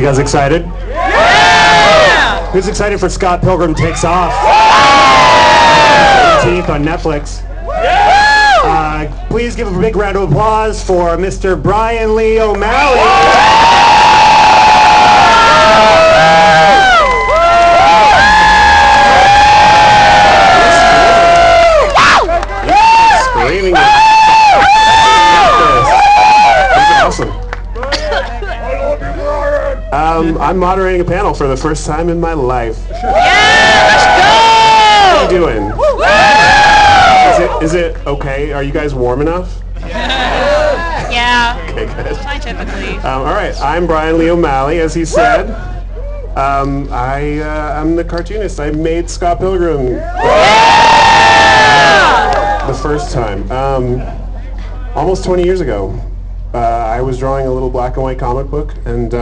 guys excited? Yeah! Who's excited for Scott Pilgrim Takes Off? 18th on Netflix. Please give a big round of applause for Mr. Brian Lee O'Malley. Screaming. Awesome. I'm moderating a panel for the first time in my life. Yeah, let's go! How are you doing? Is it okay? Are you guys warm enough? Yeah. Okay, good. Scientifically. All right, I'm Brian Lee O'Malley, as he said. I'm the cartoonist. I made Scott Pilgrim the first time, almost 20 years ago. I was drawing a little black and white comic book, and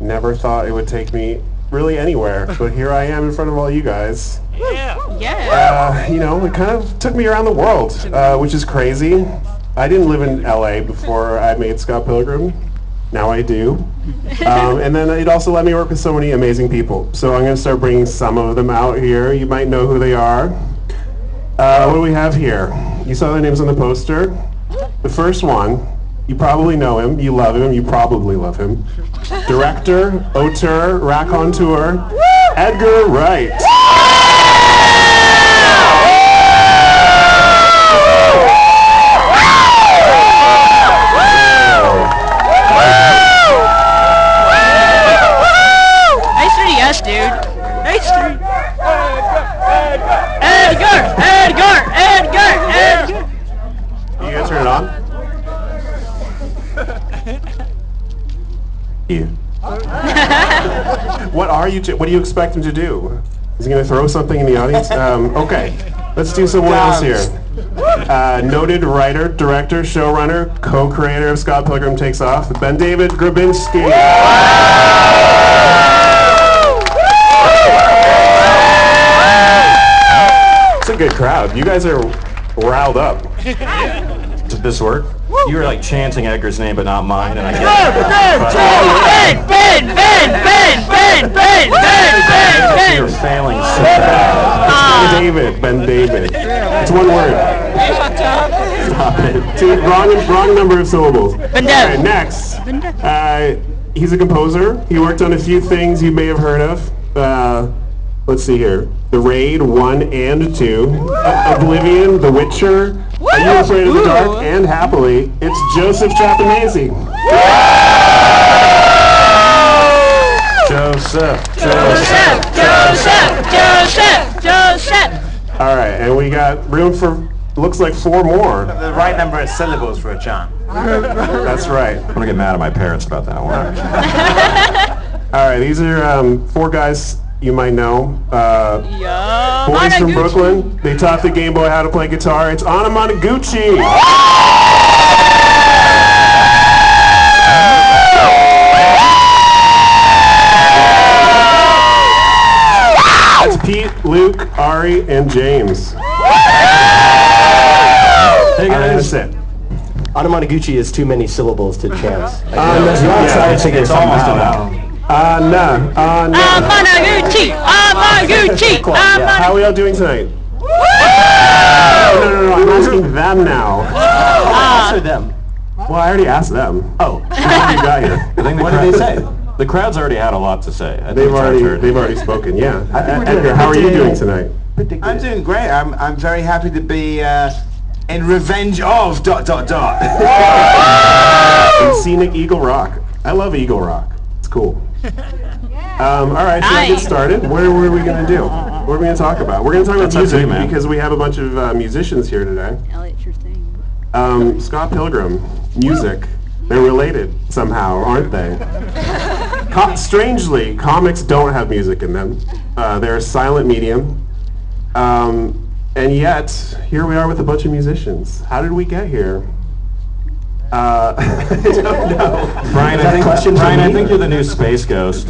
never thought it would take me really anywhere. But here I am in front of all you guys. Yeah. You know, it kind of took me around the world, which is crazy. I didn't live in LA before I made Scott Pilgrim. Now I do. And then it also let me work with so many amazing people. So I'm going to start bringing some of them out here. You might know who they are. What do we have here? You saw their names on the poster. The first one, you probably know him, you love him, you probably love him. Director, auteur, raconteur, Edgar Wright. Nice 3DS, dude. Nice 3. Edgar! You gonna turn it on? You. What do you expect him to do? Is he gonna throw something in the audience? Okay, let's do someone else here. Noted writer, director, showrunner, co-creator of Scott Pilgrim Takes Off, Ben David Grabinski. It's a good crowd. You guys are riled up. Did this work? You were like chanting Edgar's name, but not mine, and I get Ben! You're failing so bad. Ben David. It's one word. Stop it. Wrong number of syllables. Ben All right, next. He's a composer. He worked on a few things you may have heard of. Let's see here. The Raid 1 and 2. Oblivion, The Witcher. Are You Afraid of the Dark? And Happily, it's Joseph Trapanese. Joseph! All right, and we got room for, looks like 4 more. The right number of syllables for a chant. That's right. I'm gonna get mad at my parents about that one. All right, these are 4 guys you might know. Boys from Brooklyn. They taught the Game Boy how to play guitar. It's Anna Monoguchi. That's Pete, Luke, Ari, and James. Hey guys. That's it. Anna Monoguchi is too many syllables to chance. It's almost enough. Monoguchi! How are we all doing tonight? No, I'm asking them now. Answer them. Well, I already asked them. Oh. Before you got here. What did they say? The crowd's already had a lot to say. They've already spoken, yeah. Edgar, how are you doing tonight? I'm doing great. I'm very happy to be in revenge of ... In scenic Eagle Rock. I love Eagle Rock. It's cool. All right, so let's get started. What are we going to do? What are we going to talk about? We're going to talk about music because we have a bunch of musicians here today. Elliot, your thing. Scott Pilgrim, music. They're related somehow, aren't they? Strangely, comics don't have music in them. They're a silent medium. And yet, here we are with a bunch of musicians. How did we get here? I don't know. Brian, I think you're the new space ghost.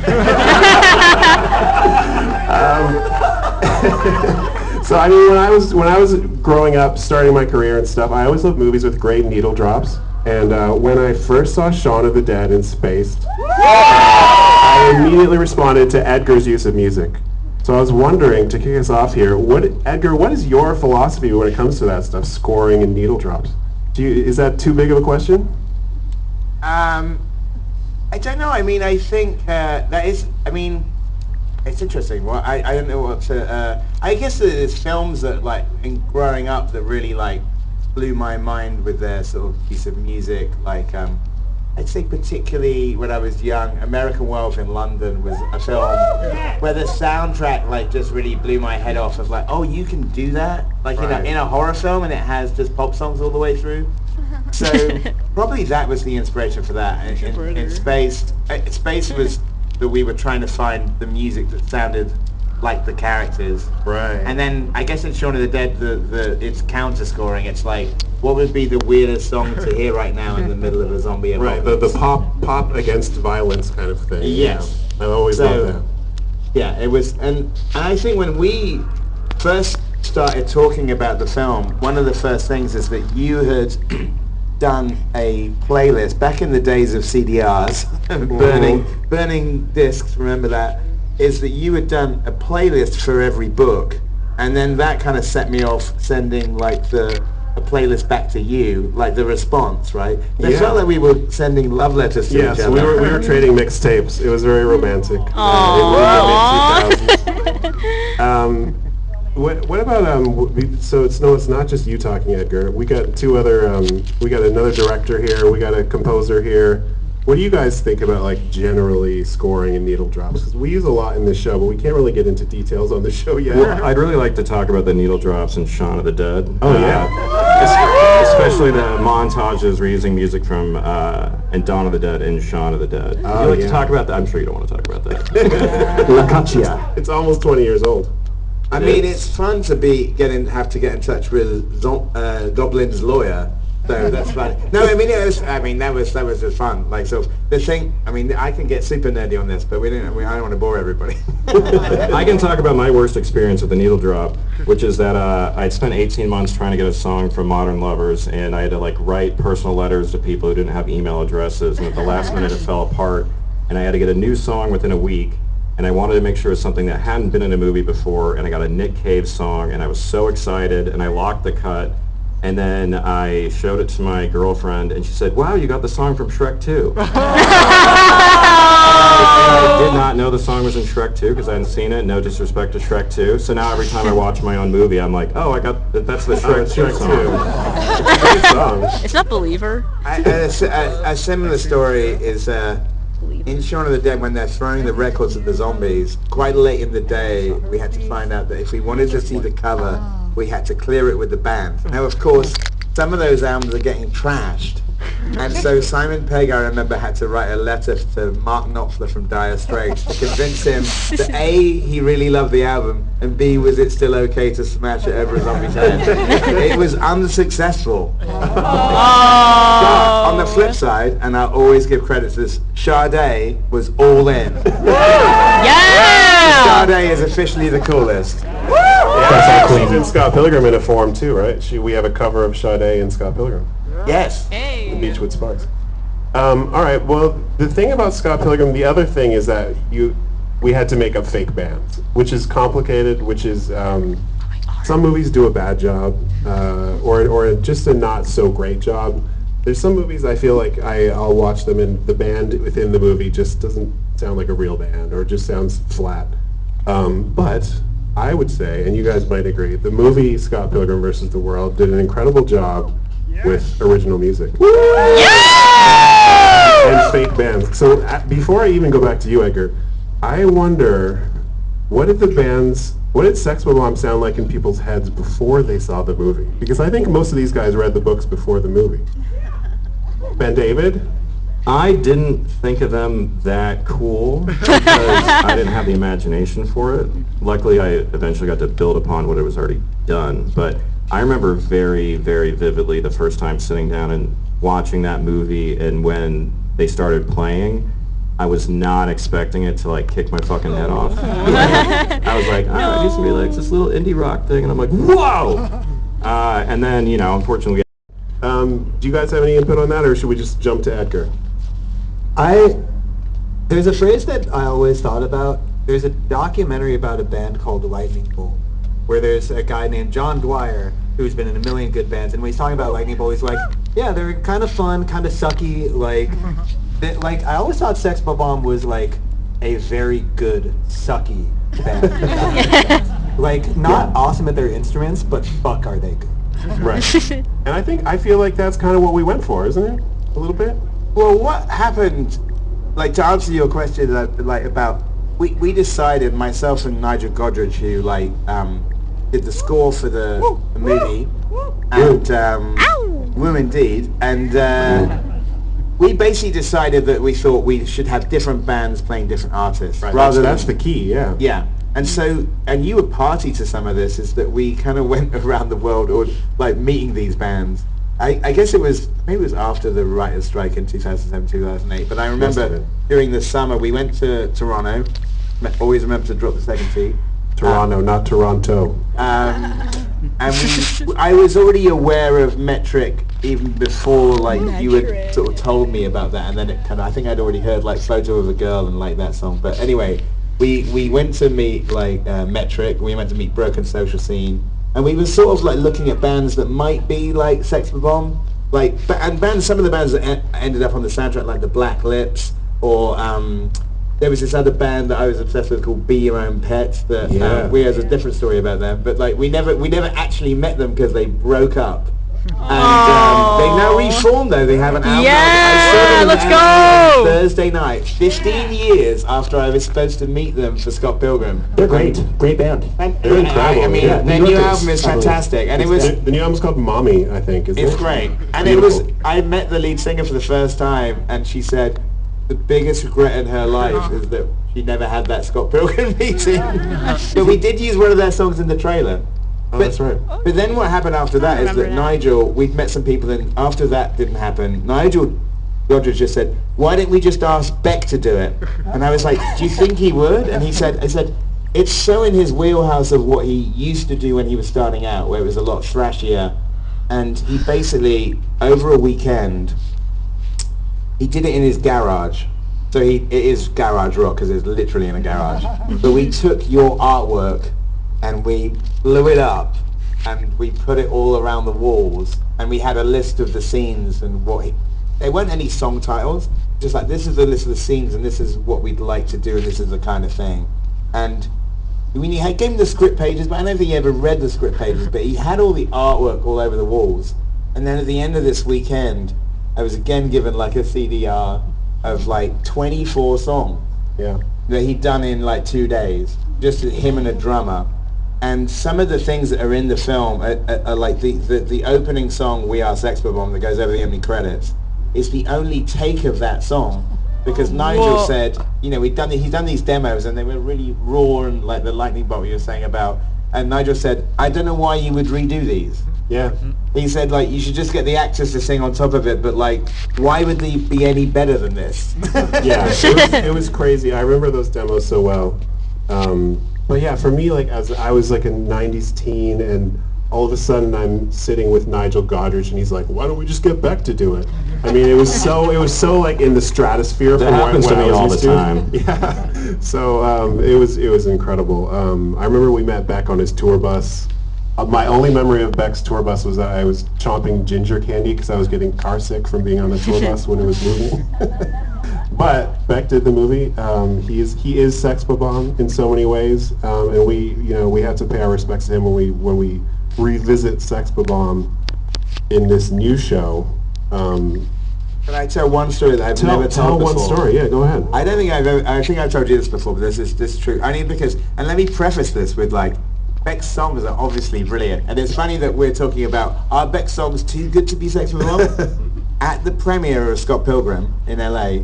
So I mean, when I was growing up, starting my career and stuff, I always loved movies with great needle drops. And when I first saw Shaun of the Dead in Spaced, I immediately responded to Edgar's use of music. So I was wondering, to kick us off here, Edgar, what is your philosophy when it comes to that stuff, scoring and needle drops? Is that too big of a question? I don't know. I mean, I think that is. I mean, it's interesting. Well, I don't know what to. I guess there's films that like in growing up that really like blew my mind with their sort of piece of music. Like I'd say particularly when I was young, American Werewolf in London was a film where the soundtrack like just really blew my head off. Of like, oh, you can do that, like in a horror film, and it has just pop songs all the way through. So probably that was the inspiration for that. In Space was that we were trying to find the music that sounded like the characters. Right. And then I guess in Shaun of the Dead, it's counter scoring. It's like, what would be the weirdest song to hear right now in the middle of a zombie Right. apocalypse? The pop against violence kind of thing. Yes. Yeah. I always loved that. Yeah, it was, and I think when we first started talking about the film, one of the first things is that you had done a playlist back in the days of CDRs, burning discs. Remember that? Is that you had done a playlist for every book, and then that kind of set me off sending like a playlist back to you, like the response, right? It felt like we were sending love letters to each so other. we were trading mixtapes. It was very romantic. What about so it's not just you talking, Edgar. We got two other we got another director here. We got a composer here. What do you guys think about like generally scoring and needle drops? 'Cause we use a lot in this show, but we can't really get into details on the show yet. Well, I'd really like to talk about the needle drops in Shaun of the Dead. Oh, yeah. Especially the montages where using music from and Dawn of the Dead and Shaun of the Dead. Would you like to talk about that? I'm sure you don't want to talk about that. La Caccia. It's almost 20 years old. I mean, it's fun to have to get in touch with Goblin's lawyer. So that's fun. No, I mean that was just fun. Like, so the thing. I mean, I can get super nerdy on this, but I don't want to bore everybody. I can talk about my worst experience with the needle drop, which is that I'd spent 18 months trying to get a song from Modern Lovers, and I had to like write personal letters to people who didn't have email addresses, and at the last minute it fell apart, and I had to get a new song within a week. And I wanted to make sure it was something that hadn't been in a movie before, and I got a Nick Cave song, and I was so excited, and I locked the cut, and then I showed it to my girlfriend, and she said, "Wow, you got the song from Shrek 2." And I did not know the song was in Shrek 2 because I hadn't seen it, no disrespect to Shrek 2. So now every time I watch my own movie, I'm like, oh, that's the Shrek 2 song. Great song. It's not Believer. A similar story is in Shaun of the Dead, when they're throwing the records at the zombies, quite late in the day, we had to find out that if we wanted to see the cover, we had to clear it with the band. Now, of course, some of those albums are getting trashed. And so Simon Pegg, I remember, had to write a letter to Mark Knopfler from Dire Straits to convince him that A, he really loved the album, and B, was it still okay to smash it over a zombie's head. It was unsuccessful. But on the flip side, and I'll always give credit to this, Sade was all in. Yeah! Sade is officially the coolest. Yeah, she's in Scott Pilgrim in a form too, right? We have a cover of Sade in Scott Pilgrim. Yes. Hey. Beachwood Sparks. All right. Well, the thing about Scott Pilgrim, the other thing is that we had to make up fake bands, which is complicated. Which is some movies do a bad job, or just a not so great job. There's some movies I feel like I'll watch them and the band within the movie just doesn't sound like a real band or just sounds flat. But I would say, and you guys might agree, the movie Scott Pilgrim versus the World did an incredible job with original music. And fake bands. So before I even go back to you, Edgar, I wonder, what did Sex Bomb sound like in people's heads before they saw the movie? Because I think most of these guys read the books before the movie. Ben David? I didn't think of them that cool because I didn't have the imagination for it. Luckily, I eventually got to build upon what it was already done. But I remember very, very vividly the first time sitting down and watching that movie, and when they started playing, I was not expecting it to like kick my fucking head off. I was like, oh, this will be like this little indie rock thing, and I'm like, whoa! And then, you know, unfortunately, Do you guys have any input on that, or should we just jump to Edgar? There's a phrase that I always thought about. There's a documentary about a band called Lightning Bolt, where there's a guy named John Dwyer who's been in a million good bands, and when he's talking about Lightning Bolt, he's like, yeah, they're kind of fun, kind of sucky, like I always thought Sex Bomb was like a very good, sucky band. Like, not awesome at their instruments, but fuck are they good. Right. And I feel like that's kind of what we went for, isn't it? A little bit? Well, what happened, like, to answer your question, like, about, we decided, myself and Nigel Godrich, who, like, did the score for the movie, and, Woo Indeed, and, we basically decided that we thought we should have different bands playing different artists. Right. Rather That's than, the key, yeah. Yeah. And so, and you were party to some of this, is that we kind of went around the world, or like meeting these bands. I guess it was, maybe it was after the writer's strike in 2007, 2008, but I remember during the summer we went to Toronto, always remember to drop the second T. Toronto, not Toronto. And I was already aware of Metric even before like you had sort of told me about that, and then it kind of, I think I'd already heard like Photo of a Girl and like that song. But anyway, we went to meet like Metric, we went to meet Broken Social Scene, and we were sort of like looking at bands that might be like Sex Bomb, like, and bands, some of the bands that ended up on the soundtrack, like the Black Lips, or there was this other band that I was obsessed with called Be Your Own Pet, that we had a different story about them, but like we never actually met them because they broke up. And they've now reformed though. They have an album. Yeah, let's go! On Thursday night, 15 years after I was supposed to meet them for Scott Pilgrim. They're great band. They're incredible. I mean, yeah. their new album is fantastic, and it was. The new album's called Mommy, I think. Isn't It's it? great, and Beautiful. it was. I met the lead singer for the first time, and she said the biggest regret in her life is that she never had that Scott Pilgrim meeting. But we did use one of their songs in the trailer. Oh, that's right. But then what happened after that is that remember that. Nigel, we'd met some people, and after that didn't happen, Nigel Godrich just said, why didn't we just ask Beck to do it? And I was like, do you think he would? And I said, it's so in his wheelhouse of what he used to do when he was starting out, where it was a lot thrashier. And he basically, over a weekend, he did it in his garage. So it is garage rock because it's literally in a garage. But we took your artwork and we blew it up and we put it all around the walls, and we had a list of the scenes and there weren't any song titles, just like, this is the list of the scenes and this is what we'd like to do and this is the kind of thing. And when you gave him the script pages, but I don't think he ever read the script pages, but he had all the artwork all over the walls. And then at the end of this weekend, I was again given like a CDR of like 24 songs Yeah. that he'd done in like 2 days, just him and a drummer. And some of the things that are in the film are like the opening song, We Are Sex Bomb, that goes over the ending credits, is the only take of that song, because Nigel said, you know, he's done these demos and they were really raw and like the lightning bolt you were saying about, and Nigel said, I don't know why you would redo these. Yeah. He said, like, you should just get the actors to sing on top of it, but like, why would they be any better than this? Yeah, it was crazy. I remember those demos so well. But yeah, for me, like, as I was like a 90s teen, and all of a sudden I'm sitting with Nigel Godrich and he's like, why don't we just get Beck to do it? I mean, it was so like in the stratosphere That from happens when to I me was all the used to. time. Yeah. So it was incredible. I remember we met Beck on his tour bus. My only memory of Beck's tour bus was that I was chomping ginger candy because I was getting car sick from being on the tour bus when it was moving. But Beck did the movie. He is Sex Bomb in so many ways, and we had to pay our respects to him when we revisit Sex Bomb in this new show. Can I tell one story that I've never Tell told one before? story. Yeah, go ahead. I don't think I think I've told you this before, but this is true. Only because, and let me preface this with like, Beck's songs are obviously brilliant, and it's funny that we're talking about, are Beck's songs too good to be Sex Bomb? At the premiere of Scott Pilgrim in LA,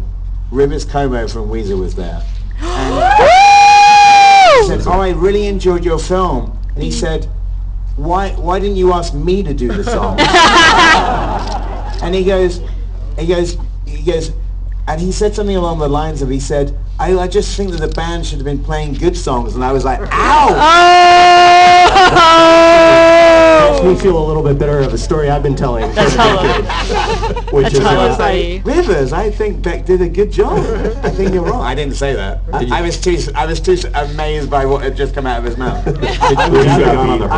Rivers Como from Weezer was there. And he said, oh, I really enjoyed your film. And he said, why didn't you ask me to do the song? And he goes, and he said something along the lines of, he said, I just think that the band should have been playing good songs, and I was like, ow! Makes me feel a little bit better of a story I've been telling. That's for a decade, which That's is hella funny. Rivers, I think Beck did a good job. I think you're wrong. I didn't say that. I was too amazed by what had just come out of his mouth. I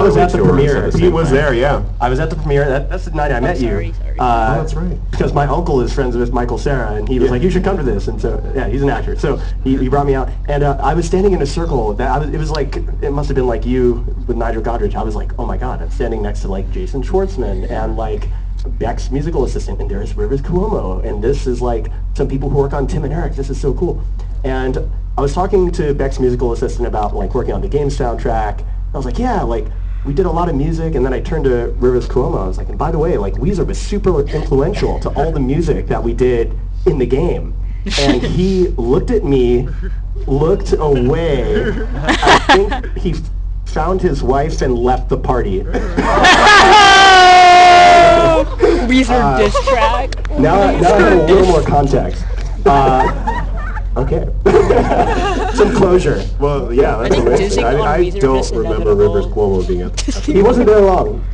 was at the premiere. He was there, yeah. I was at the premiere. That's the night I met sorry, you. sorry. That's right. Because my uncle is friends with Michael Cera, and he was like, "You should come to this." And so, yeah, he's an actor. So he brought me out, and I was standing in a circle. It was like, it must have been like you with Nigel Godrich. I was like, oh my God, I'm standing next to like Jason Schwartzman and like Beck's musical assistant, and there's Rivers Cuomo, and this is like some people who work on Tim and Eric. This is so cool. And I was talking to Beck's musical assistant about like working on the game soundtrack. I was like, yeah, like we did a lot of music, and then I turned to Rivers Cuomo. I was like, and by the way, like Weezer was super influential to all the music that we did in the game. And he looked at me, looked away. I think he found his wife and left the party. Weezer diss track. Now I have a little more context. Okay. Some closure. Well, yeah, that's think amazing. dissing on I Weezer don't is remember inevitable. Rivers Cuomo being at the He wasn't there long.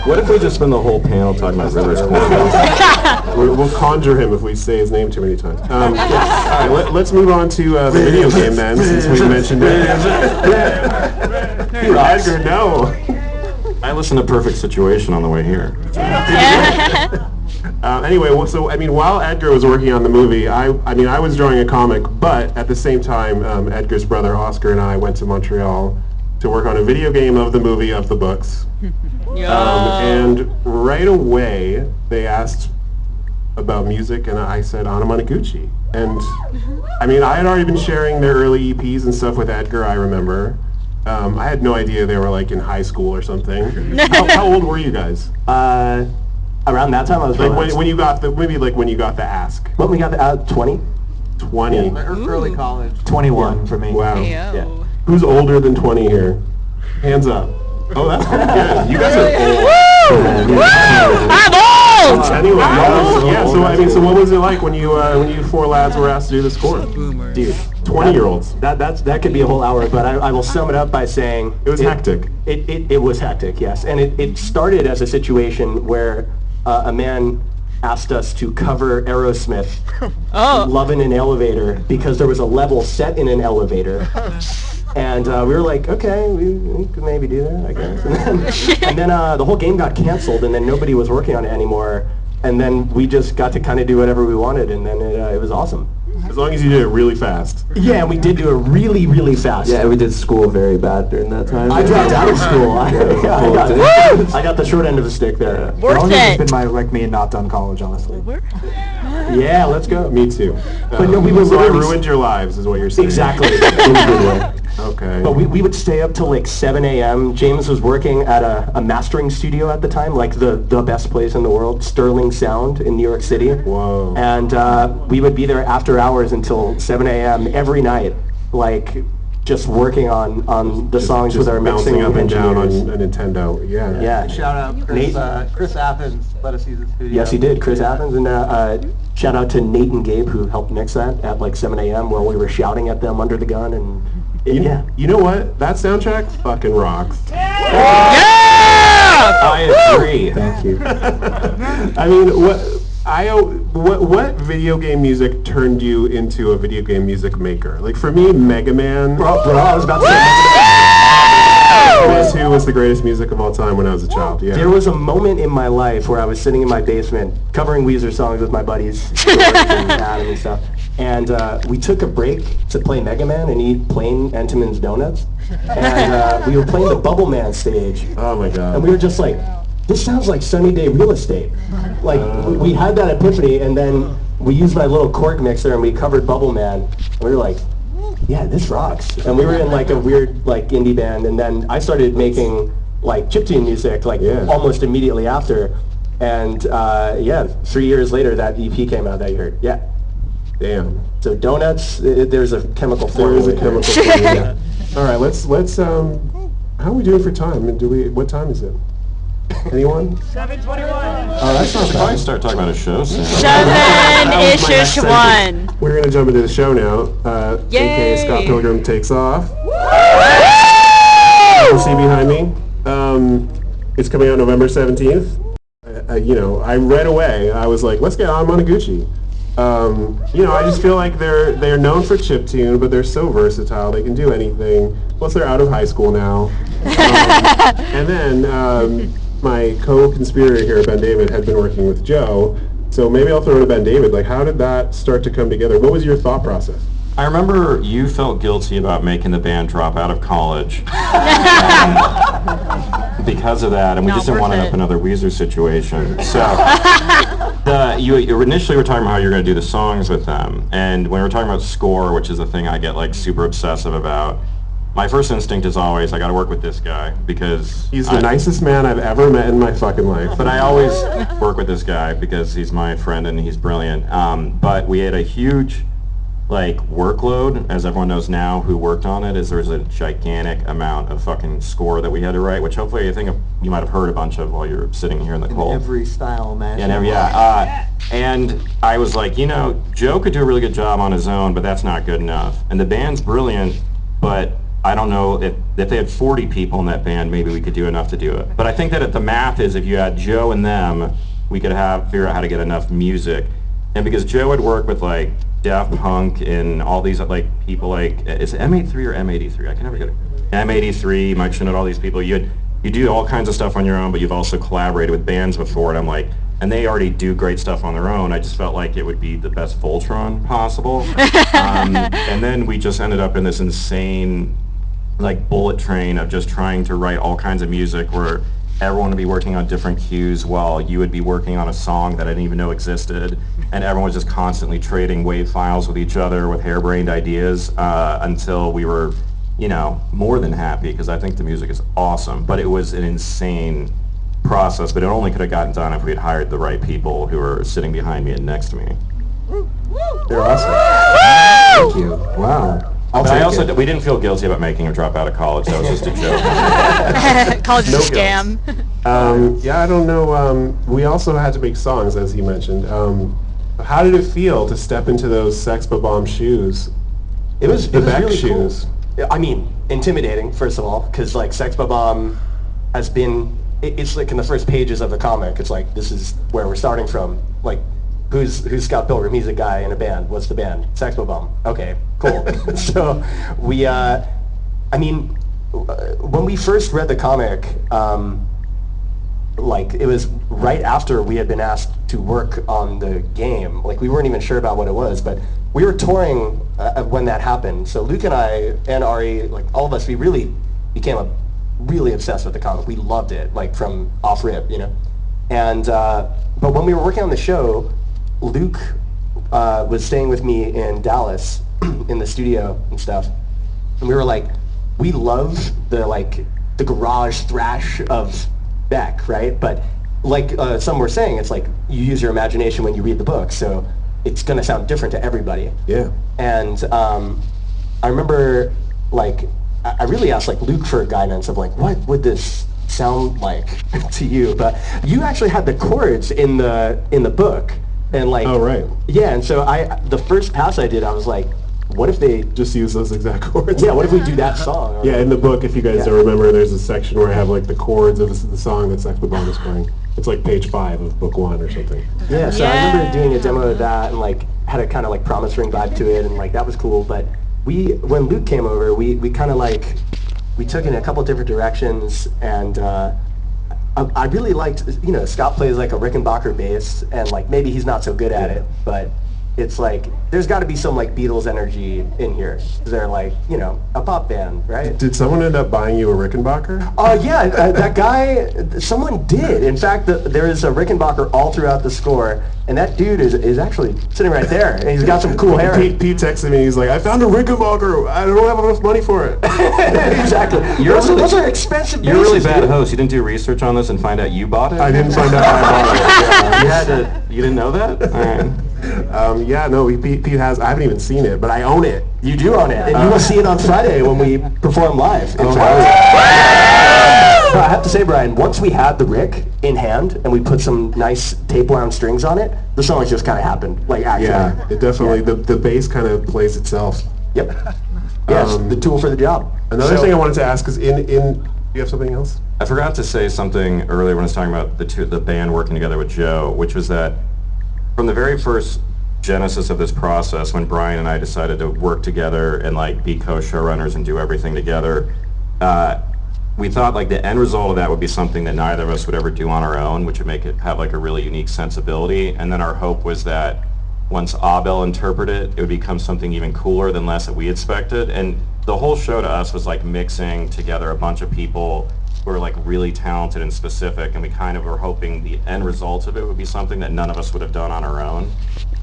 What if we just spend the whole panel talking about Rivers Cuomo? We'll conjure him if we say his name too many times. All right, let's move on to the video game then, since we mentioned it. Edgar, no. I listened to Perfect Situation on the way here. Anyway, so I mean, while Edgar was working on the movie, I was drawing a comic, but at the same time, Edgar's brother Oscar and I went to Montreal to work on a video game of the movie of the books. And right away, they asked about music, and I said Anamanaguchi. And I mean, I had already been sharing their early EPs and stuff with Edgar, I remember. I had no idea they were like in high school or something. How old were you guys? Around that time, I was Like when you got the, maybe like when you got the ask. When we got the 20? 20. Early college. 21 for me. Wow. Ayo. Who's older than 20 here? Hands up. Oh, that's pretty good. You guys are old. I'm old! Anyway, yeah. So I mean, so what was it like when you four lads were asked to do the score? Dude, 20-year-olds. that could be a whole hour, but I will sum it up by saying It was hectic. It was hectic, yes, and it started as a situation where a man asked us to cover Aerosmith, "Love in an Elevator," because there was a level set in an elevator. And we were like, okay, we could maybe do that, I guess. And then the whole game got canceled, and then nobody was working on it anymore. And then we just got to kind of do whatever we wanted, and then it was awesome. As long as you did it really fast. Yeah, and we did do it really, really fast. Yeah, we did school very bad during that time. I dropped out of school. I got the short end of the stick there. Worth It's it. been like me and not done college, honestly. Yeah, let's go. Me too. But no, we were so I literally- ruined your lives, is what you're saying. Exactly. Okay. But we would stay up till like 7 a.m. James was working at a mastering studio at the time, like the best place in the world, Sterling Sound in New York City. Whoa. And we would be there after hours until 7 a.m. every night, like just working on the songs with our mixing bouncing up and down on engineers. a Nintendo. Yeah. Yeah. Shout out Nate? Chris Athens, let us use the studio. Yes, he did. Chris Athens, and shout out to Nate and Gabe who helped mix that at like 7 a.m. while we were shouting at them under the gun, and yeah. You know what? That soundtrack fucking rocks. I agree. Thank you. I mean, what video game music turned you into a video game music maker? Like for me, Mega Man. Bro, I was about to say. Guess who was the greatest music of all time when I was a child? Yeah. There was a moment in my life where I was sitting in my basement covering Weezer songs with my buddies, George and Adam and stuff. And we took a break to play Mega Man and eat plain Entenmann's donuts. And we were playing the Bubble Man stage. Oh my God. And we were just like, this sounds like Sunny Day Real Estate. Like, we had that epiphany, and then we used my little cork mixer and we covered Bubble Man. And we were like, yeah, this rocks. And we were in like a weird like indie band, and then I started making like chiptune music like almost immediately after. And 3 years later that EP came out that you heard. Yeah. Damn. So donuts, there's a chemical There formula. is a there. chemical formula. All right, let's how are we doing for time? What time is it? Anyone? 7:21. Oh, that's not Probably bad. start talking about a show soon. 7-ish-ish one. We're gonna jump into the show now. AKA Scott Yay. Pilgrim takes off. You see behind me. It's coming out November 17th. I right away I was like, let's get on Monoguchi. I just feel like they're known for chiptune, but they're so versatile. They can do anything. Plus, they're out of high school now. And then my co-conspirator here, Ben David, had been working with Joe. So maybe I'll throw it to Ben David. Like, how did that start to come together? What was your thought process? I remember you felt guilty about making the band drop out of college. Because of that, and we Not just didn't want to worth end up it. another Weezer situation. So, you initially were talking about how you're going to do the songs with them, and when we were talking about score, which is a thing I get like super obsessive about, my first instinct is always, I got to work with this guy, because He's the nicest man I've ever met in my fucking life. but I always work with this guy because he's my friend and he's brilliant. But we had a huge workload, as everyone knows now who worked on it, is there was a gigantic amount of fucking score that we had to write, which hopefully I think you might have heard a bunch of while you're sitting here in the cold. Every style imaginable. And I was like, Joe could do a really good job on his own, but that's not good enough. And the band's brilliant, but I don't know if they had 40 people in that band, maybe we could do enough to do it. But I think that the math is if you had Joe and them, we could figure out how to get enough music. And because Joe would work with Daft Punk and all these people is it M83 or M83? I can never get it. M83, Mike Shinoda, all these people. You do all kinds of stuff on your own, but you've also collaborated with bands before, and I'm like, and they already do great stuff on their own. I just felt like it would be the best Voltron possible. And then we just ended up in this insane bullet train of just trying to write all kinds of music where everyone would be working on different cues while you would be working on a song that I didn't even know existed, and everyone was just constantly trading wave files with each other with harebrained ideas until we were, more than happy, because I think the music is awesome. But it was an insane process, but it only could have gotten done if we had hired the right people who are sitting behind me and next to me. They're awesome. Thank you. Wow. But we didn't feel guilty about making him drop out of college. That was just a joke. College is a No scam. I don't know. We also had to make songs, as he mentioned. How did it feel to step into those Sex Bomb shoes? It was Beck really shoes. cool. I mean, intimidating, first of all, because Sex Bomb has been, it's in the first pages of the comic, it's this is where we're starting from. Who's Scott Pilgrim? He's a guy in a band. What's the band? Sex Bomb. Okay, cool. So we, when we first read the comic, it was right after we had been asked to work on the game. We weren't even sure about what it was, but we were touring when that happened. So Luke and I and Ari, all of us, we really became really obsessed with the comic. We loved it, from off rip, And but when we were working on the show, Luke was staying with me in Dallas in the studio and stuff, and we were we love the garage thrash of Beck, right? But some were saying, it's you use your imagination when you read the book, so it's going to sound different to everybody. Yeah. And I remember I really asked Luke for guidance of what would this sound like to you? But you actually had the chords in the book. And Oh, right. Yeah, and so the first pass I did, I was what if they Just use those exact chords. yeah, what if we do that song? Yeah, in the book, if you guys don't remember, there's a section where I have the chords of the song that Sex Bomb is playing. It's page 5 of book 1 or something. Yeah, so I remember doing a demo of that and had a kind of promise ring vibe to it, and that was cool. But when Luke came over, we kind of we took in a couple different directions, and I really liked, Scott plays a Rickenbacker bass, and maybe he's not so good at it, but it's there's got to be some Beatles energy in here. They're a pop band, right? Did someone end up buying you a Rickenbacker? Yeah, that guy, someone did. In fact, there is a Rickenbacker all throughout the score, and that dude is actually sitting right there, and he's got some cool hair. Pete texted me, he's like, I found a Rickenbacker, I don't have enough money for it. Exactly. Those are expensive You're a really basses, bad dude. host. You didn't do research on this and find out you bought it? I didn't find out I bought it. You didn't know that? All right. Pete has, I haven't even seen it, but I own it. You do own it, and you will see it on Friday when we perform live. But I have to say, Brian, once we had the Rick in hand and we put some nice tape-wound strings on it, the songs just kind of happened, like actually. Yeah, it definitely, the bass kind of plays itself. Yep. Yes, the tool for the job. Another thing I wanted to ask is you have something else? I forgot to say something earlier when I was talking about the band working together with Joe, which was that from the very first genesis of this process, when Brian and I decided to work together and like be co-showrunners and do everything together, we thought like the end result of that would be something that neither of us would ever do on our own, which would make it have like a really unique sensibility. And then our hope was that once Abel interpreted it, it would become something even cooler than less that we expected. And the whole show to us was like mixing together a bunch of people who were like really talented and specific, and we kind of were hoping the end result of it would be something that none of us would have done on our own.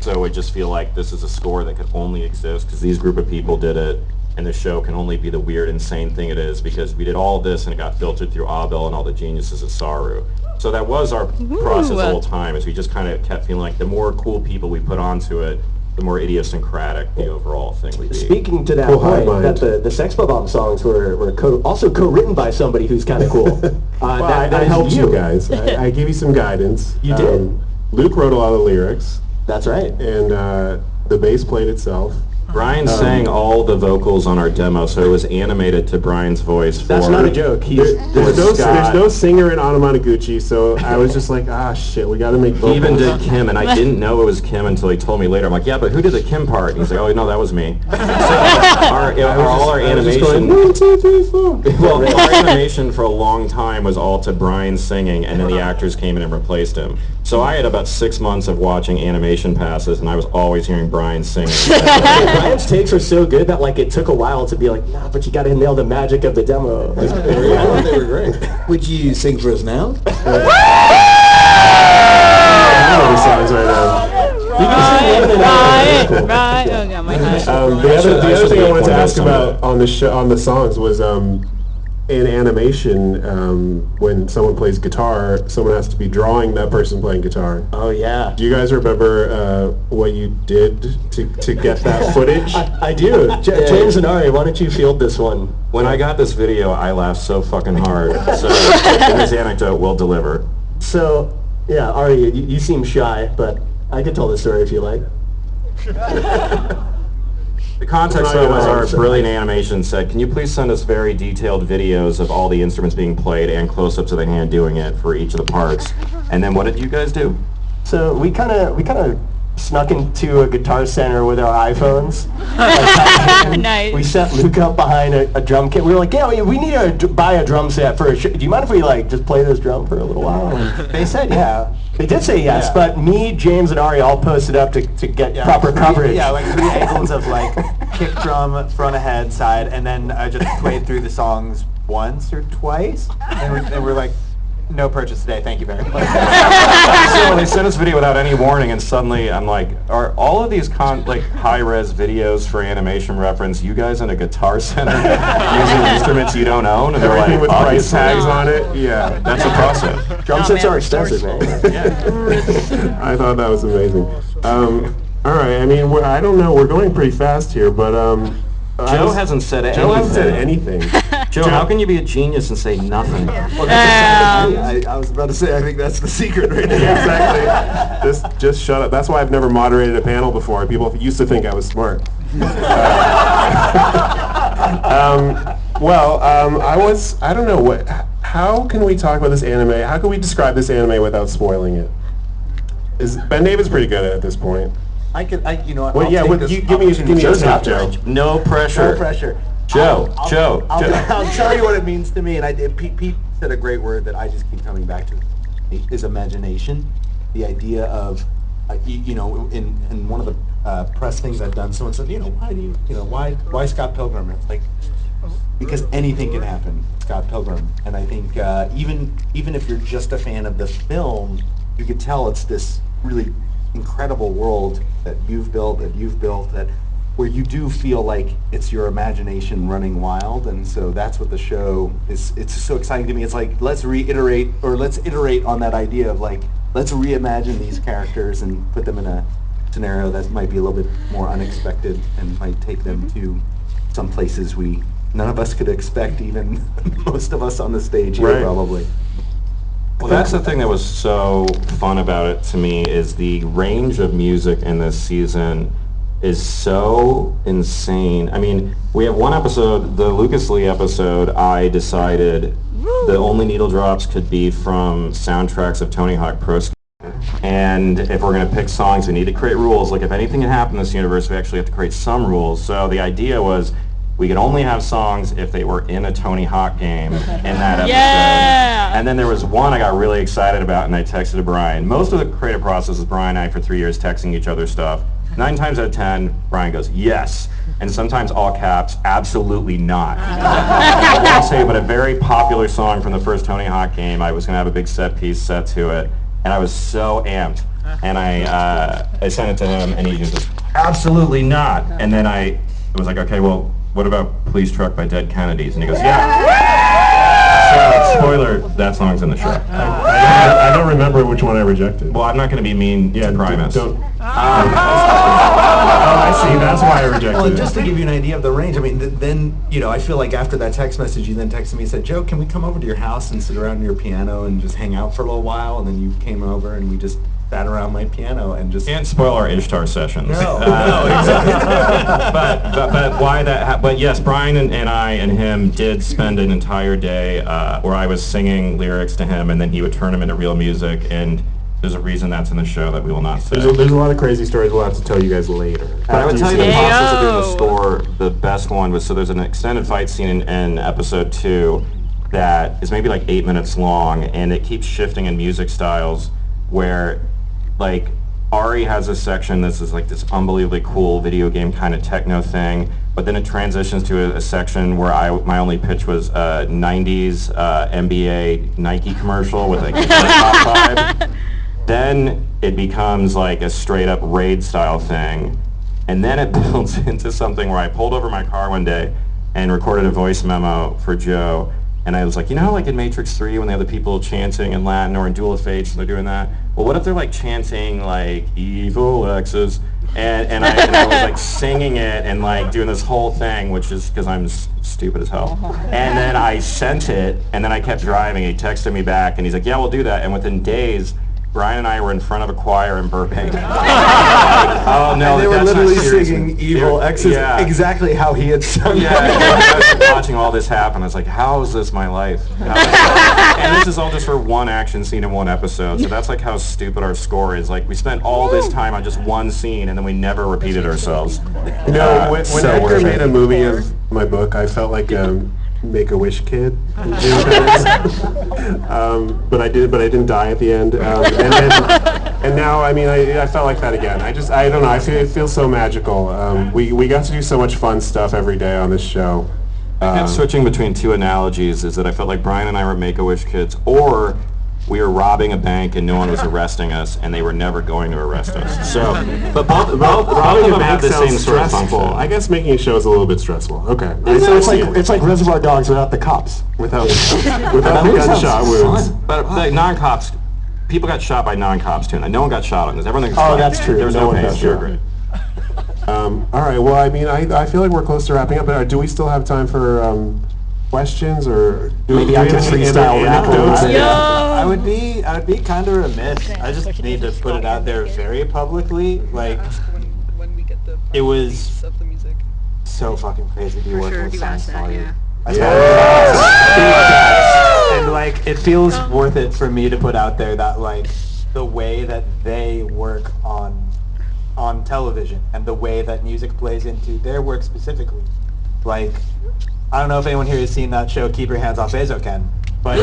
So I just feel like this is a score that could only exist because these group of people did it, and the show can only be the weird, insane thing it is because we did all of this and it got filtered through Abel and all the geniuses at Saru. So that was our process the whole time, is we just kind of kept feeling like the more cool people we put onto it, the more idiosyncratic the overall thing would be. Speaking to that point, that the Sex Bomb songs were also co-written by somebody who's kind of cool. I helped you guys. I gave you some guidance. You did. Luke wrote a lot of the lyrics. That's right. And the bass played itself. Brian sang all the vocals on our demo, so it was animated to Brian's voice. That's not a joke. There's no singer in Anamanaguchi, so I was just like, shit, we got to make vocals. He even did Kim, and I didn't know it was Kim until he told me later. I'm like, yeah, but who did the Kim part? And he's like, oh, no, that was me. So all our animation... Going, 1, 2, 3, 4. Well, our animation for a long time was all to Brian singing, and then the actors came in and replaced him. So I had about 6 months of watching animation passes, and I was always hearing Brian singing. Brian's takes were so good that like it took a while to be like, nah, but you gotta nail the magic of the demo. I thought they were great. Would you sing for us now? Songs right now. Right. Oh, God, my heart. The other thing I wanted to ask about on the songs was in animation, when someone plays guitar, someone has to be drawing that person playing guitar. Oh yeah. Do you guys remember what you did to get that footage? I do. James and Ari, why don't you field this one? When I got this video, I laughed so fucking hard. So this anecdote will deliver. So, yeah, Ari, you seem shy, but I could tell the story if you like. The context of it was our brilliant animation said, can you please send us very detailed videos of all the instruments being played and close-ups of the hand doing it for each of the parts? And then what did you guys do? So we kind of snuck into a Guitar Center with our iPhones. Nice. We set Luke up behind a drum kit. We were like, yeah, we need to buy a drum set for a show. Do you mind if we like just play this drum for a little while? And they said, yeah. They did say yes, but me, James, and Ari all posted up to get proper coverage. Yeah, like 3 angles of like kick drum, front, ahead, side, and then I just played through the songs once or twice, and we're like, no purchase today, thank you very much. So they sent us video without any warning, and suddenly I'm like, are all of these high-res videos for animation reference you guys in a Guitar Center using instruments you don't own? And Everything they're like, with price obviously. tags on it. Yeah. That's a process. Drum sets are expensive, man. I thought that was amazing. All right, I mean, I don't know, we're going pretty fast here, but Joe hasn't said anything. Joe hasn't said anything. Joe, how can you be a genius and say nothing? Well, that's I was about to say, I think that's the secret right there. Yeah, exactly. Just shut up. That's why I've never moderated a panel before. People used to think I was smart. I don't know, how can we talk about this anime? How can we describe this anime without spoiling it? Ben David's pretty good at it at this point. You know what? Well, yeah, give me a top, Joe. No pressure. No pressure. Joe. I'll tell you what it means to me, and Pete said a great word that I just keep coming back to, is imagination. The idea of, in one of the press things I've done, someone said, why Scott Pilgrim? And it's like, because anything can happen, Scott Pilgrim. And I think even if you're just a fan of the film, you could tell it's this really incredible world that you've built, that where you do feel like it's your imagination running wild. And so that's what the show is. It's so exciting to me. It's like, let's iterate on that idea of like, let's reimagine these characters and put them in a scenario that might be a little bit more unexpected and might take them to some places we none of us could expect, even most of us on the stage here, Right. probably. Well, that's the thing that was so fun about it to me is the range of music in this season is so insane. I mean, we have one episode, the Lucas Lee episode, I decided the only needle drops could be from soundtracks of Tony Hawk Pro Skater. And if we're going to pick songs, we need to create rules. Like if anything can happen in this universe, we actually have to create some rules. So the idea was we could only have songs if they were in a Tony Hawk game in that episode. Yeah! And then there was one I got really excited about, and I texted to Brian. Most of the creative process is Brian and I for 3 years texting each other stuff. 9 times out of 10, Brian goes, yes. And sometimes all caps, absolutely not. I won't say, but a very popular song from the first Tony Hawk game, I was going to have a big set piece set to it, and I was so amped. And I sent it to him, and he just goes, absolutely not. And then I was like, okay, well, what about Police Truck by Dead Kennedys? And he goes, yeah. So, spoiler, that song's in the show. I don't remember which one I rejected. Well, I'm not going to be mean to Primus. Don't. Oh, I see. That's why I rejected Well, it. just to give you an idea of the range, I mean, then, you know, I feel like after that text message, you then texted me and said, Joe, can we come over to your house and sit around your piano and just hang out for a little while? And then you came over and we just sat around my piano and just... Can't spoil our Ishtar sessions. No, exactly. but why that? But yes, Brian and I and him did spend an entire day where I was singing lyrics to him, and then he would turn them into real music. And there's a reason that's in the show that we will not say. There's a lot of crazy stories we'll have to tell you guys later. But I would tell you the see it. process of doing the Yayo. score, the best one was, so there's an extended fight scene in episode 2 that is maybe like 8 minutes long, and it keeps shifting in music styles where, like, Ari has a section that's like this unbelievably cool video game kind of techno thing, but then it transitions to a section where my only pitch was 90s NBA Nike commercial with like a top vibe. Then it becomes like a straight up raid style thing, and then it builds into something where I pulled over my car one day and recorded a voice memo for Joe, and I was like, you know, like in Matrix 3 when they have the people chanting in Latin, or in Duel of Fates and they're doing that? Well, what if they're like chanting like evil X's? And I was like singing it and like doing this whole thing, which is because I'm stupid as hell. And then I sent it, and then I kept driving. He texted me back, and he's like, yeah, we'll do that. And within days, Brian and I were in front of a choir in Burbank. Oh no, And they were that's not literally serious. singing Evil Yeah. X's Yeah. exactly how he had sung Yeah, I was watching all this happen. I was like, how is this my life? And this is all just for one action scene in one episode. So that's like how stupid our score is. Like, we spent all this time on just one scene, and then we never repeated ourselves. You know, when So Edgar worth made it. a movie of my book, I felt like Make-A-Wish kid. You know what that is? But I didn't die at the end. And now, I mean, I felt like that again. I don't know. It feels so magical. We got to do so much fun stuff every day on this show. I kept switching between two analogies, is that I felt like Brian and I were Make-A-Wish kids, or we were robbing a bank and no one was arresting us, and they were never going to arrest us. So, but both of them have the same sort of function. I guess making a show is a little bit stressful. Okay. So it's like Reservoir Dogs without the cops. without That the movie sounds gunshot wounds. fun. But like non-cops, people got shot by non-cops too. And no one got shot on this. Everyone thinks Oh, that's true. There was No no one pain. got Sure, shot. great. All right. Well, I mean, I feel like we're close to wrapping up. But do we still have time for questions, or Maybe I can freestyle rap a little anecdotes? bit. Yo! I would be kind of remiss. I just need to put it out there very publicly. Like, it was so fucking crazy to be working with Science Volume. And like, it feels worth it for me to put out there that like the way that they work on television and the way that music plays into their work specifically. Like, I don't know if anyone here has seen that show Keep Your Hands Off Azoken, but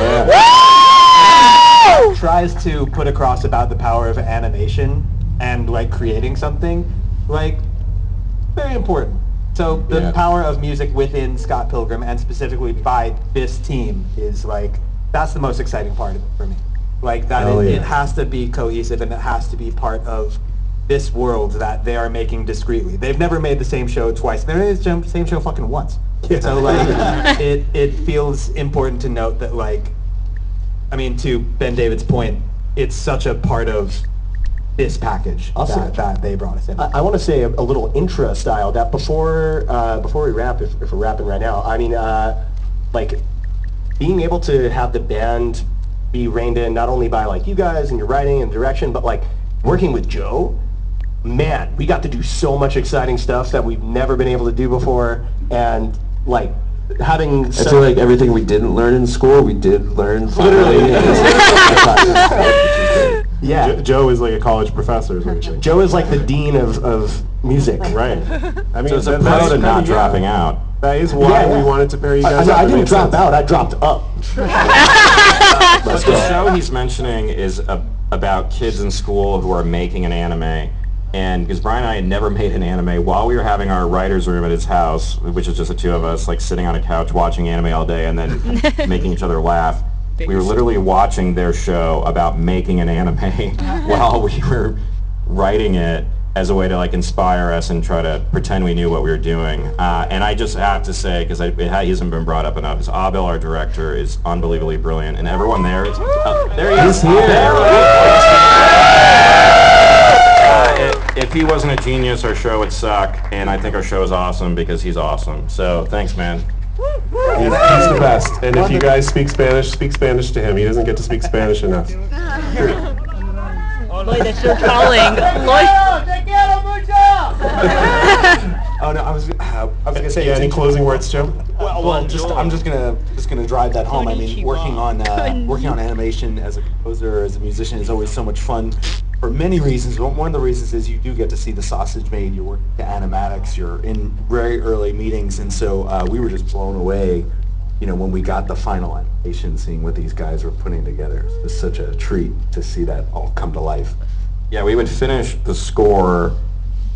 it tries to put across about the power of animation and like creating something like very important. So the power of music within Scott Pilgrim, and specifically by this team, is like, that's the most exciting part of it for me. Like that it has to be cohesive, and it has to be part of this world that they are making discreetly. They've never made the same show twice. They made the same show fucking once. So like, it feels important to note that, like, I mean, to Ben David's point, it's such a part of this package that they brought us in. I want to say a little intra style that before we wrap, if we're wrapping right now, I mean, like being able to have the band be reined in not only by like you guys and your writing and direction, but like working with Joe. Man, we got to do so much exciting stuff that we've never been able to do before, and like having. I feel like everything we didn't learn in school, we did learn finally. Yeah, Joe is like a college professor. Is what you're saying. Joe is like the dean of music. Right. I mean, So it's a that's pro to not kinda- dropping out. That is why Yeah. we wanted to pair you guys I up. It didn't made drop sense. out. I dropped up. But the show he's mentioning is about kids in school who are making an anime. And because Brian and I had never made an anime, while we were having our writer's room at his house, which is just the two of us, like sitting on a couch watching anime all day and then making each other laugh, we were literally watching their show about making an anime while we were writing it as a way to like inspire us and try to pretend we knew what we were doing. And I just have to say, because he hasn't been brought up enough, is Abel, our director, is unbelievably brilliant, and everyone there is. There he is. If he wasn't a genius, our show would suck, and I think our show is awesome because he's awesome. So thanks, man. He's the best. And if you guys speak Spanish to him. He doesn't get to speak Spanish enough. Lloyd, they're still calling. Lloyd. Oh no, I was gonna say. Yeah, any closing words, Joe? Well, I'm just gonna drive that home. I mean, working on animation as a composer, as a musician, is always so much fun for many reasons. One of the reasons is you do get to see the sausage made. You're working to animatics. You're in very early meetings, and so we were just blown away. You know, when we got the final animation, seeing what these guys were putting together, it was such a treat to see that all come to life. Yeah, we would finish the score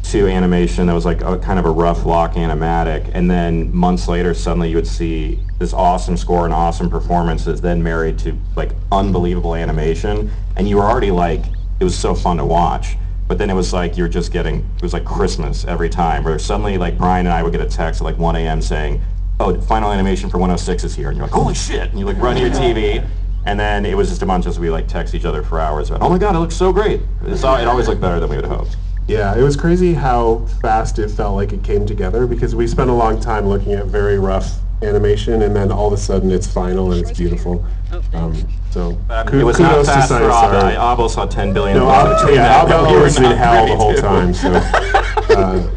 to animation that was like a kind of a rough lock animatic, and then months later suddenly you would see this awesome score and awesome performances then married to like unbelievable animation, and you were already like, it was so fun to watch, but then it was like you're just getting, it was like Christmas every time, where suddenly like Brian and I would get a text at like 1 a.m. saying, oh, final animation for 106 is here, and you're like, holy shit, and you like run to your TV, and then it was just a bunch of us, we like text each other for hours about, oh my god, it looks so great. It always looked better than we would have hoped. Yeah, it was crazy how fast it felt like it came together, because we spent a long time looking at very rough animation, and then all of a sudden it's final and it's beautiful. So It was not kudos to fast for Science Abel. Art. Abel saw 10 billion. No, Abel was in hell the whole time. So,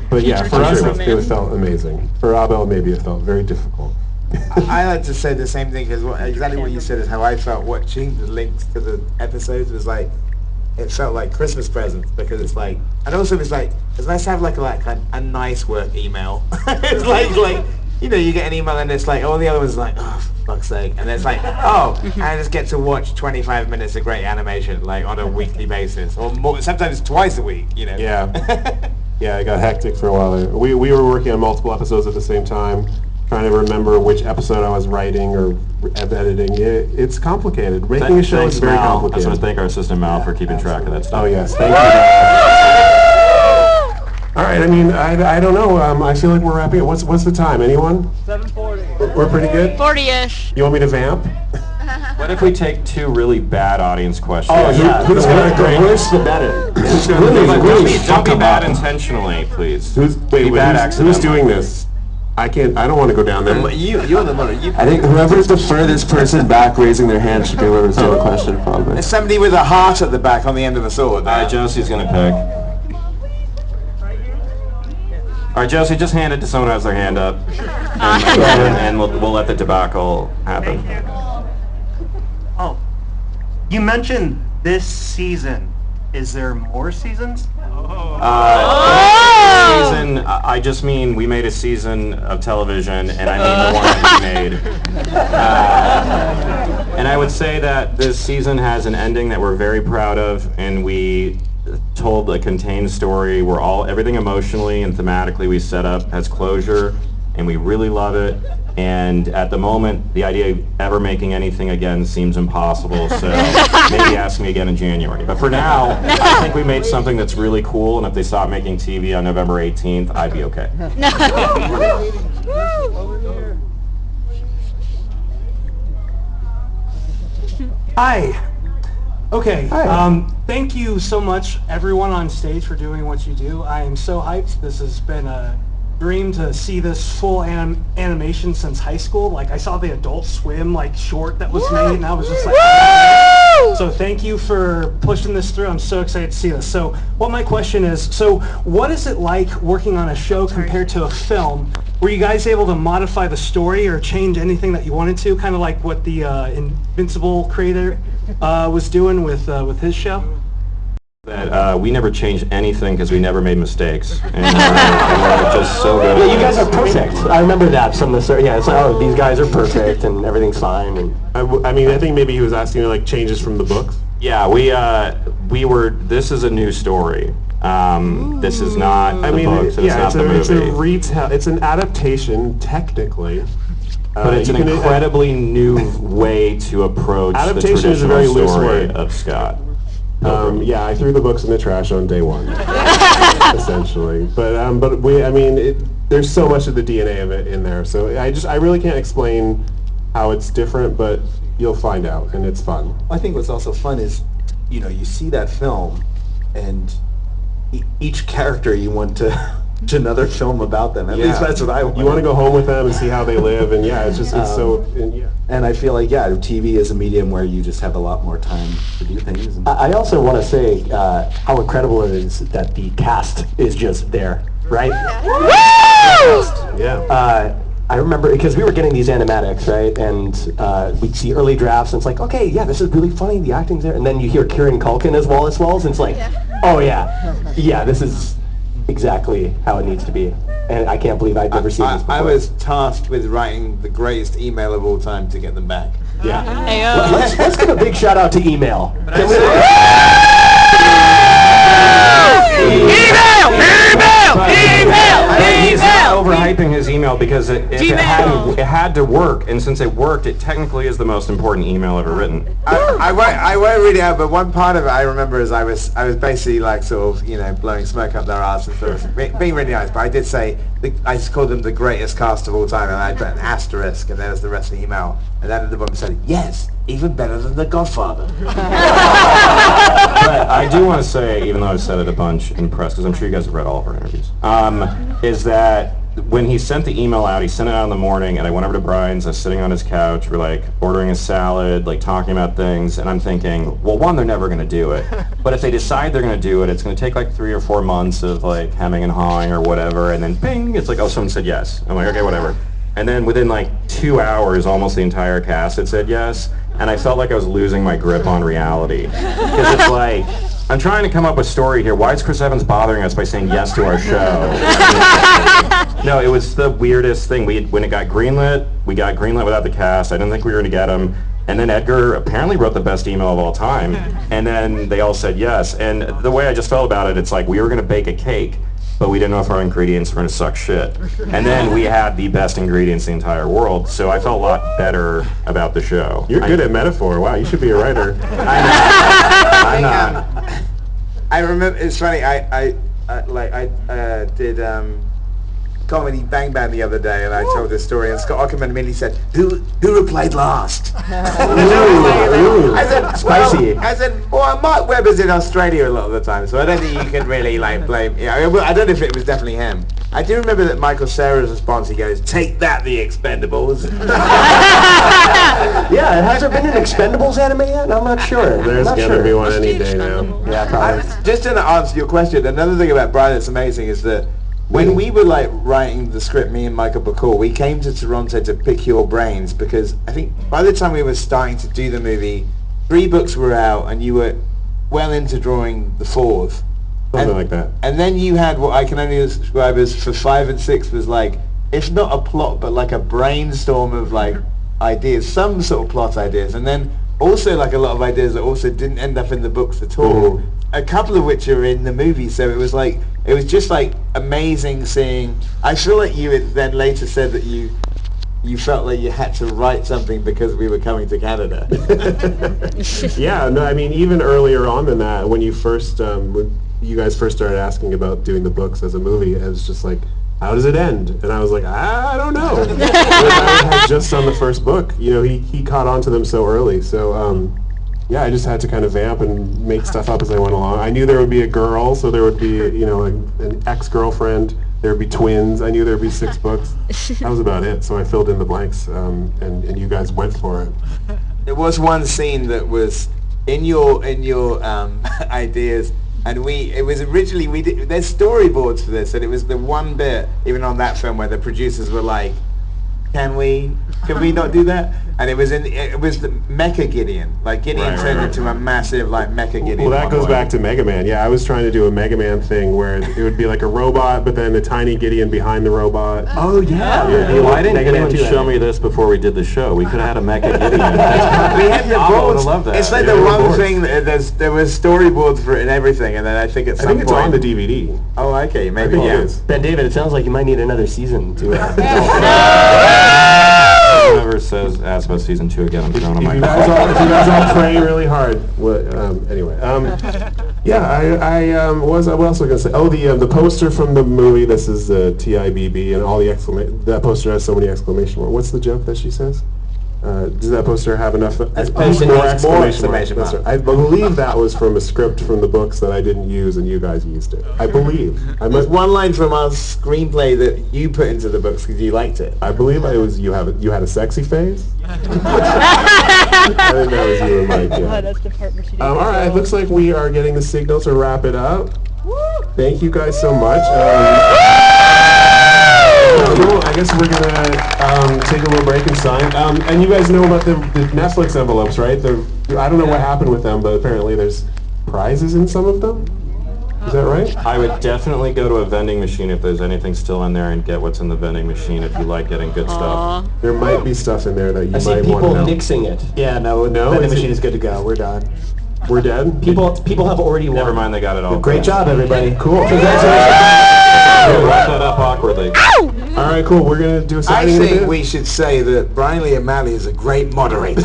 but yeah, for us it felt amazing. For Abel, maybe it felt very difficult. I like to say the same thing, because exactly what you said is how I felt watching the links to the episodes. Was like, it felt like Christmas presents, because it's like, and also it's like, it's nice to have like a nice work email. It's like you know, you get an email and it's like, all the other ones like, oh, for fuck's sake, and it's like, oh, I just get to watch 25 minutes of great animation like on a weekly basis, or more, sometimes twice a week. You know. Yeah. Yeah, it got hectic for a while there. We were working on multiple episodes at the same time, trying to remember which episode I was writing or editing. It's complicated. Making a show is very I just complicated. want to thank our assistant Mal for keeping track of that stuff. Oh yes, thank you. All right, I mean, I don't know. I feel like we're wrapping up. What's the time? Anyone? 7:40. We're pretty good? 40-ish. You want me to vamp? What if we take two really bad audience questions? Oh yeah, who's gonna the worse the better. Don't be bad intentionally, please. Who's doing this? I don't want to go down there. You're the mother. I think whoever's the furthest person back raising their hand should be able to do a question, probably. There's somebody with a heart at the back on the end of a sword. All right, Josie's gonna pick. All right, Josie, just hand it to someone who has their hand up, and we'll let the debacle happen. Oh, you mentioned this season. Is there more seasons? Season, I just mean we made a season of television, and I mean the one that we made. And I would say that this season has an ending that we're very proud of, and we told a contained story where everything emotionally and thematically we set up has closure, and we really love it. And at the moment, the idea of ever making anything again seems impossible, so maybe ask me again in January. But for now, I think we made something that's really cool, and if they stop making TV on November 18th, I'd be okay. Hi. Okay, Hi. thank you so much, everyone on stage, for doing what you do. I am so hyped. This has been a dream to see this full animation since high school. Like, I saw the Adult Swim, like, short that was made, and I was just like, so thank you for pushing this through. I'm so excited to see this. So what my question is, so what is it like working on a show compared to a film? Were you guys able to modify the story or change anything that you wanted to, kind of like what the Invincible creator was doing with his show? That we never changed anything because we never made mistakes. And we're just so good. Yeah, you guys are perfect. I remember that from the start. Yeah, it's like, oh, these guys are perfect and everything's fine. And I mean, I think maybe he was asking like changes from the books. Yeah, we were. This is a new story. This is not the books. It's not the movie. It's a retell. It's an adaptation, technically. But it's an incredibly new way to approach the adaptation is a very traditional loose story word. of Scott. Yeah, I threw the books in the trash on day one, essentially. But there's so much of the DNA of it in there. So I really can't explain how it's different, but you'll find out, and it's fun. I think what's also fun is, you see that film, and each character you want to another film about them. At least that's what I want. You want to go home with them and see how they live, and it's so. And I feel like TV is a medium where you just have a lot more time to do things. I also want to say how incredible it is that the cast is just there, right? Yeah. I remember because we were getting these animatics, right? And we'd see early drafts, and it's like, okay, yeah, this is really funny. The acting's there, and then you hear Kieran Culkin as Wallace Wells, and it's like, oh yeah, this is exactly how it needs to be. And I can't believe I'd never seen this before. I was tasked with writing the greatest email of all time to get them back. Yeah. Ayo. Let's give a big shout out to email. He's not overhyping his email because it had to work, and since it worked, it technically is the most important email ever written. I won't read it out, but one part of it I remember is I was basically like sort of blowing smoke up their arse and sort of being really nice. But I did say I called them the greatest cast of all time, and I put an asterisk, and there's the rest of the email, and then at the bottom said, yes, even better than The Godfather. But I do want to say, even though I've said it a bunch in press, because I'm sure you guys have read all of our interviews, is that when he sent the email out, he sent it out in the morning, and I went over to Brian's, I was sitting on his couch, we're like ordering a salad, like talking about things, and I'm thinking, well, one, they're never going to do it. But if they decide they're going to do it, it's going to take like 3 or 4 months of like hemming and hawing or whatever, and then bing, it's like, oh, someone said yes. I'm like, okay, whatever. And then within like 2 hours, almost the entire cast had said yes, and I felt like I was losing my grip on reality. Because it's like, I'm trying to come up with a story here. Why is Chris Evans bothering us by saying yes to our show? No, it was the weirdest thing. When it got greenlit, we got greenlit without the cast. I didn't think we were going to get him. And then Edgar apparently wrote the best email of all time. And then they all said yes. And the way I just felt about it, it's like we were going to bake a cake, but we didn't know if our ingredients were going to suck shit. And then we had the best ingredients in the entire world, so I felt a lot better about the show. You're good at metaphor. Wow, you should be a writer. I'm not. I remember, it's funny, I did Comedy Bang Bang the other day, and I told this story, and Scott Aukerman immediately said, who replied last? I said, Spicy. I said, well, Mark Webber's in Australia a lot of the time, so I don't think you can really blame. I don't know if it was definitely him. I do remember that Michael Cera's response. He goes, "Take that, the Expendables." Yeah, has there been an Expendables anime yet? I'm not sure. There's gonna be one any day now. Yeah, probably. Just to answer your question, another thing about Brian that's amazing is that when we were writing the script, me and Michael Bacall, we came to Toronto to pick your brains because I think by the time we were starting to do the movie, 3 books were out and you were well into drawing the 4th. Something like that. And then you had what I can only describe as for 5 and 6 was if not a plot, but a brainstorm of ideas, some sort of plot ideas, and then also a lot of ideas that also didn't end up in the books at all. Mm-hmm. A couple of which are in the movie, so it was just amazing seeing. I feel like you had then later said that you felt like you had to write something because we were coming to Canada. Yeah, no, I mean even earlier on than that, when you first when you guys first started asking about doing the books as a movie, it was just like, how does it end? And I was like, I don't know. I had just done the first book. He caught on to them so early. So yeah, I just had to kind of vamp and make stuff up as I went along. I knew there would be a girl, so there would be, you know, an ex-girlfriend. There would be twins. I knew there would be 6 books. That was about it. So I filled in the blanks, and you guys went for it. There was one scene that was in your ideas, and it was originally there's storyboards for this, and it was the one bit even on that film where the producers were like, can we not do that? And it was the Mecha Gideon. Like Gideon turned into a massive like Mecha Gideon. Well, that goes back to Mega Man. Yeah, I was trying to do a Mega Man thing where it would be like a robot, but then a tiny Gideon behind the robot. Oh yeah. Why didn't anyone show me this before we did the show? We could have had a Mecha Gideon. We had the I would boards. have loved that. It's like the one thing that there was storyboards for it and everything, and then I think at some point it's on the DVD. Oh, okay, maybe. It Yeah. is. Ben David, it sounds like you might need another season to. Whoever asks about season 2 again, I'm throwing on my If you guys all pray really hard. Anyway, yeah, what else was I gonna say? Oh, the poster from the movie. This is TIBB, and all the that poster has so many exclamation marks. What's the joke that she says? Does that poster have enough exclamation marks? That's right. I believe that was from a script from the books that I didn't use, and you guys used it. I believe. There's one line from our screenplay that you put into the books because you liked it. I believe it was you had a sexy face. I think that was you and Mike. Yeah. Oh, that's the part where she did All right, looks like we are getting the signal to wrap it up. Thank you guys so much. I guess we're gonna take a little break and sign. And you guys know about the Netflix envelopes, right? I don't know what happened with them, but apparently there's prizes in some of them. Is that right? I would definitely go to a vending machine if there's anything still in there and get what's in the vending machine if you like getting good stuff. There might be stuff in there that you I see might want to people know. mixing it. Yeah, no, the vending machine is good to go. We're done. We're dead? People have already won. Never mind, they got it all. Great job, everybody. Cool. Wrap that up awkwardly. All right, cool. We're going to do a I signing in a think bit. we should say that Brian Lee O'Malley is a great moderator.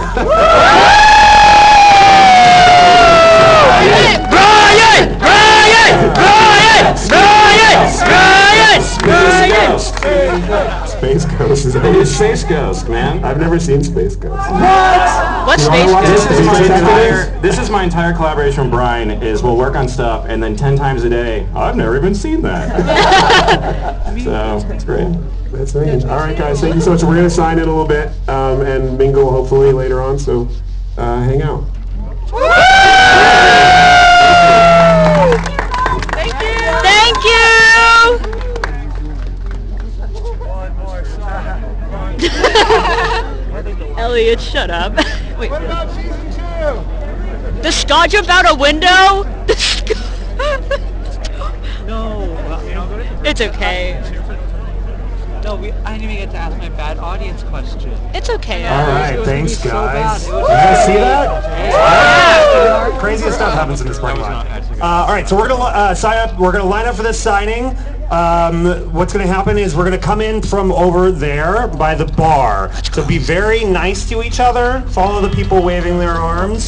Space Ghost. Is that It is Space Ghost, man. I've never seen Space Ghost. What's You wanna Space watch Ghost? This is my entire collaboration with Brian is we'll work on stuff and then 10 times a day, I've never even seen that. So, it's great. That's amazing. All right, guys. Thank you so much. We're going to sign in a little bit and mingle hopefully later on. So hang out. Thank you! Elliot, shut up. Wait. What about season 2? The scotch about a window? No. It's okay. No, I didn't even get to ask my bad audience question. It's okay. All right, It was thanks, gonna be so guys. bad. It You was guys see so that? bad. Craziest stuff happens in this parking lot. All right, so we're gonna sign up. We're gonna line up for this signing. What's gonna happen is we're gonna come in from over there by the bar. So be very nice to each other. Follow the people waving their arms.